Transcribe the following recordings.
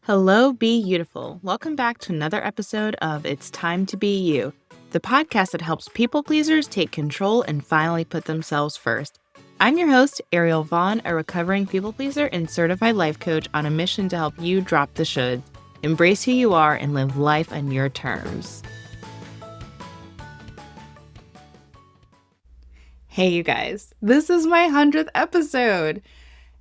Hello, Be Beautiful. Welcome back to another episode of It's Time to Be You, the podcast that helps people pleasers take control and finally put themselves first. I'm your host, Ariel Vaughn, a recovering people pleaser and certified life coach on a mission to help you drop the shoulds, embrace who you are, and live life on your terms. Hey, you guys, this is my 100th episode.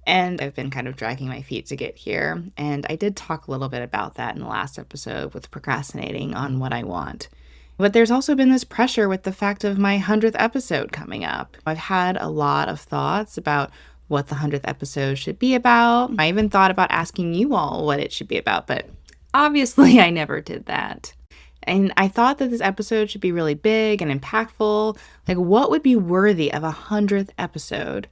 And I've been kind of dragging my feet to get here. And I did talk a little bit about that in the last episode with procrastinating on what I want. But there's also been this pressure with the fact of my 100th episode coming up. I've had a lot of thoughts about what the 100th episode should be about. I even thought about asking you all what it should be about, but obviously I never did that. And I thought that this episode should be really big and impactful. Like, what would be worthy of a 100th episode?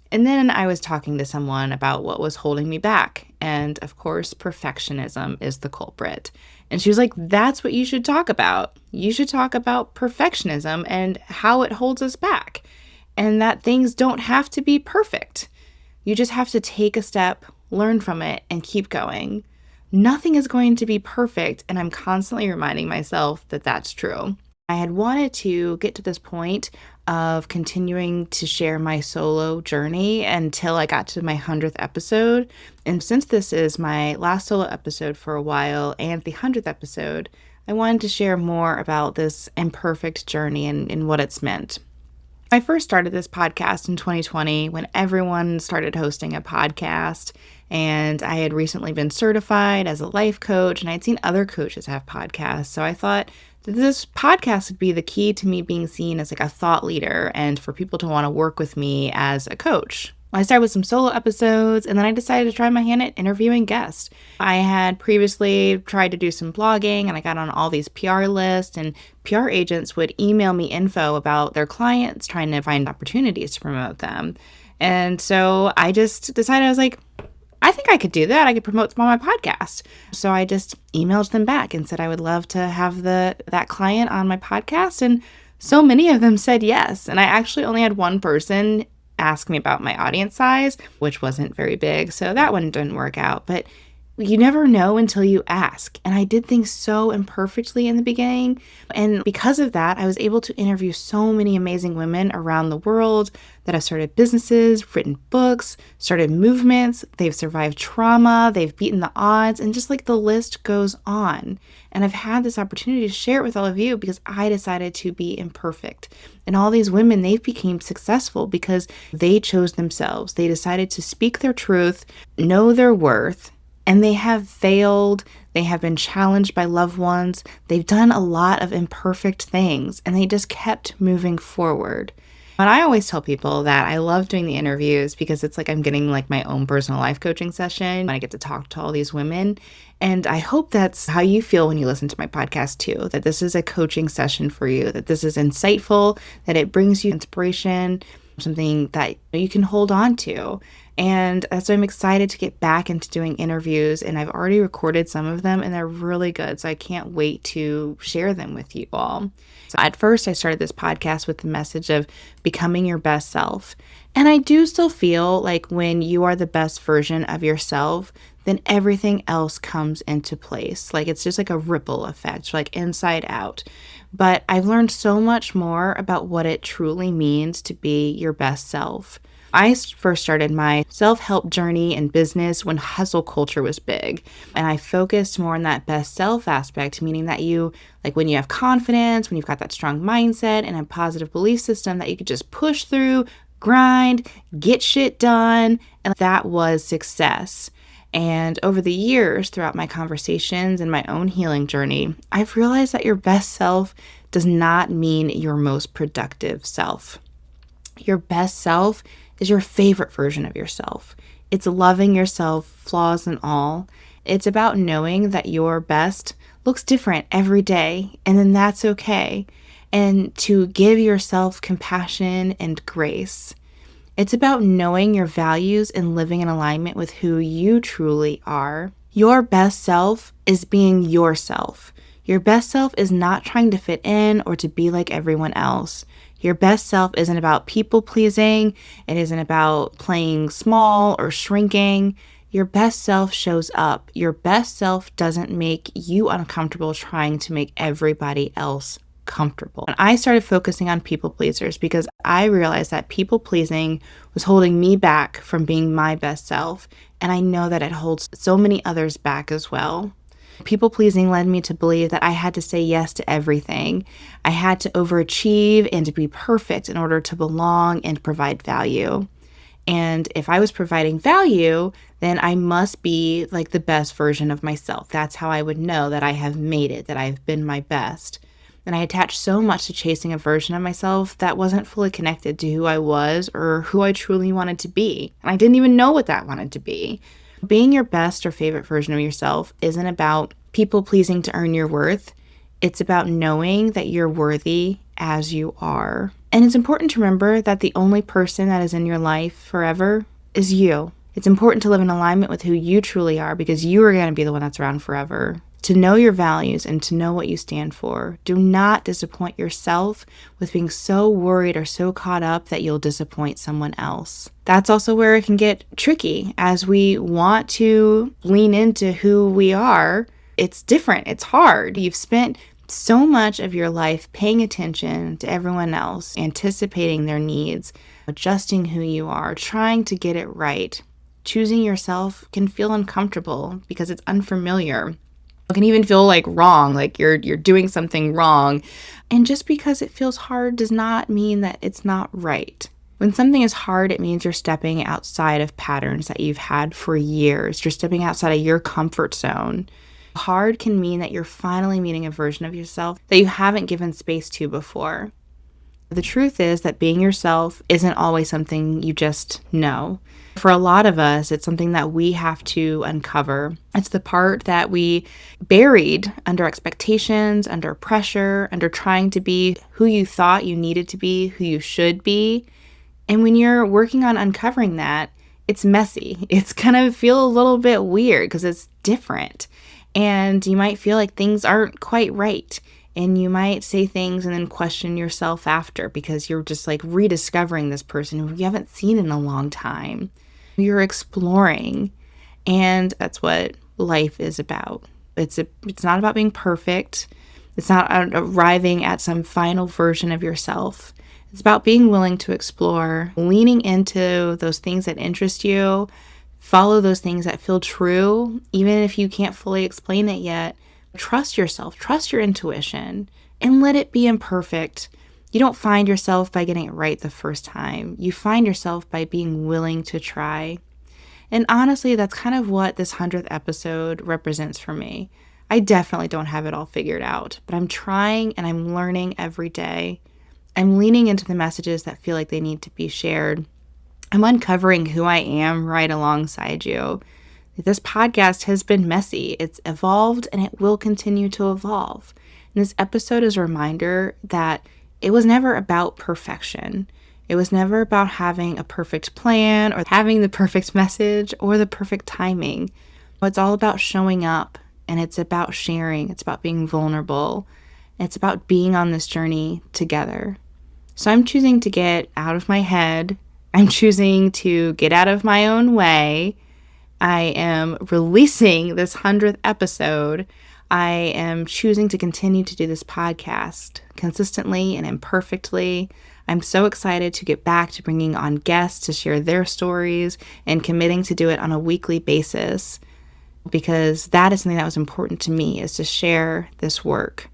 And then I was talking to someone about what was holding me back. And of course, perfectionism is the culprit. And she was like, that's what you should talk about. You should talk about perfectionism and how it holds us back. And that things don't have to be perfect. You just have to take a step, learn from it, and keep going. Nothing is going to be perfect. And I'm constantly reminding myself that that's true. I had wanted to get to this point of continuing to share my solo journey until I got to my 100th episode. And since this is my last solo episode for a while and the 100th episode, I wanted to share more about this imperfect journey and what it's meant. I first started this podcast in 2020 when everyone started hosting a podcast, and I had recently been certified as a life coach, and I'd seen other coaches have podcasts. So I thought this podcast would be the key to me being seen as like a thought leader and for people to want to work with me as a coach. I started with some solo episodes, and then I decided to try my hand at interviewing guests. I had previously tried to do some blogging, and I got on all these PR lists, and PR agents would email me info about their clients, trying to find opportunities to promote them. And so I just decided, I was like, I think I could do that. I could promote them on my podcast. So I just emailed them back and said I would love to have that client on my podcast. And so many of them said yes. And I actually only had one person ask me about my audience size, which wasn't very big. So that one didn't work out. But you never know until you ask. And I did things so imperfectly in the beginning. And because of that, I was able to interview so many amazing women around the world that have started businesses, written books, started movements. They've survived trauma. They've beaten the odds. And just like the list goes on. And I've had this opportunity to share it with all of you because I decided to be imperfect. And all these women, they became successful because they chose themselves. They decided to speak their truth, know their worth, and they have failed, they have been challenged by loved ones, they've done a lot of imperfect things, and they just kept moving forward. And I always tell people that I love doing the interviews because it's like I'm getting like my own personal life coaching session. I get to talk to all these women. And I hope that's how you feel when you listen to my podcast too, that this is a coaching session for you, that this is insightful, that it brings you inspiration, something that you can hold on to. And so I'm excited to get back into doing interviews, and I've already recorded some of them and they're really good. So I can't wait to share them with you all. So at first I started this podcast with the message of becoming your best self. And I do still feel like when you are the best version of yourself, then everything else comes into place. Like it's just like a ripple effect, like inside out. But I've learned so much more about what it truly means to be your best self. I first started my self-help journey in business when hustle culture was big. And I focused more on that best self aspect, meaning that you, like when you have confidence, when you've got that strong mindset and a positive belief system that you could just push through, grind, get shit done. And that was success. And over the years, throughout my conversations and my own healing journey, I've realized that your best self does not mean your most productive self. Your best self is your favorite version of yourself. It's loving yourself, flaws and all. It's about knowing that your best looks different every day, and then that's okay. And to give yourself compassion and grace. It's about knowing your values and living in alignment with who you truly are. Your best self is being yourself. Your best self is not trying to fit in or to be like everyone else. Your best self isn't about people pleasing. It isn't about playing small or shrinking. Your best self shows up. Your best self doesn't make you uncomfortable trying to make everybody else comfortable. And I started focusing on people pleasers because I realized that people pleasing was holding me back from being my best self. And I know that it holds so many others back as well. People pleasing led me to believe that I had to say yes to everything. I had to overachieve and to be perfect in order to belong and provide value. And if I was providing value, then I must be like the best version of myself. That's how I would know that I have made it, that I've been my best. And I attached so much to chasing a version of myself that wasn't fully connected to who I was or who I truly wanted to be. And I didn't even know what that wanted to be. Being your best or favorite version of yourself isn't about people pleasing to earn your worth. It's about knowing that you're worthy as you are. And it's important to remember that the only person that is in your life forever is you. It's important to live in alignment with who you truly are because you are going to be the one that's around forever. To know your values and to know what you stand for. Do not disappoint yourself with being so worried or so caught up that you'll disappoint someone else. That's also where it can get tricky as we want to lean into who we are. It's different. It's hard. You've spent so much of your life paying attention to everyone else, anticipating their needs, adjusting who you are, trying to get it right. Choosing yourself can feel uncomfortable because it's unfamiliar. It can even feel like wrong, like you're doing something wrong. And just because it feels hard does not mean that it's not right. When something is hard, it means you're stepping outside of patterns that you've had for years. You're stepping outside of your comfort zone. Hard can mean that you're finally meeting a version of yourself that you haven't given space to before. The truth is that being yourself isn't always something you just know. For a lot of us, it's something that we have to uncover. It's the part that we buried under expectations, under pressure, under trying to be who you thought you needed to be, who you should be. And when you're working on uncovering that, it's messy. It's gonna feel a little bit weird because it's different. And you might feel like things aren't quite right. And you might say things and then question yourself after because you're just like rediscovering this person who you haven't seen in a long time. You're exploring. And that's what life is about. It's not about being perfect. It's not arriving at some final version of yourself. It's about being willing to explore, leaning into those things that interest you, follow those things that feel true, even if you can't fully explain it yet. Trust yourself, trust your intuition, and let it be imperfect. You don't find yourself by getting it right the first time. You find yourself by being willing to try. And honestly, that's kind of what this 100th episode represents for me. I definitely don't have it all figured out, but I'm trying and I'm learning every day. I'm leaning into the messages that feel like they need to be shared. I'm uncovering who I am right alongside you. This podcast has been messy. It's evolved and it will continue to evolve. And this episode is a reminder that it was never about perfection. It was never about having a perfect plan or having the perfect message or the perfect timing. It's all about showing up and it's about sharing. It's about being vulnerable. It's about being on this journey together. So I'm choosing to get out of my head. I'm choosing to get out of my own way. I am releasing this 100th episode. I am choosing to continue to do this podcast consistently and imperfectly. I'm so excited to get back to bringing on guests to share their stories and committing to do it on a weekly basis because that is something that was important to me, is to share this work.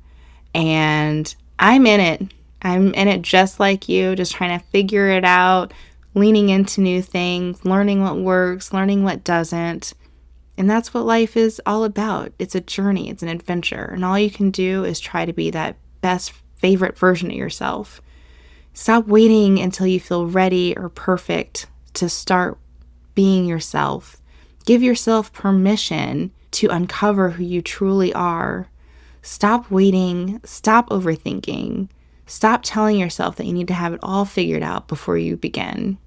And I'm in it. I'm in it just like you, just trying to figure it out, leaning into new things, learning what works, learning what doesn't. And that's what life is all about. It's a journey. It's an adventure. And all you can do is try to be that best favorite version of yourself. Stop waiting until you feel ready or perfect to start being yourself. Give yourself permission to uncover who you truly are. Stop waiting. Stop overthinking. Stop telling yourself that you need to have it all figured out before you begin.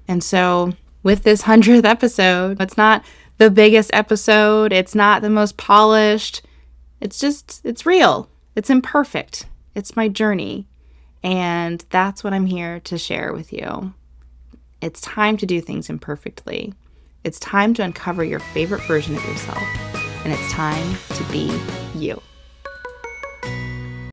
And so with this 100th episode, it's not the biggest episode. It's not the most polished. It's real. It's imperfect. It's my journey. And that's what I'm here to share with you. It's time to do things imperfectly. It's time to uncover your favorite version of yourself, and it's time to be you.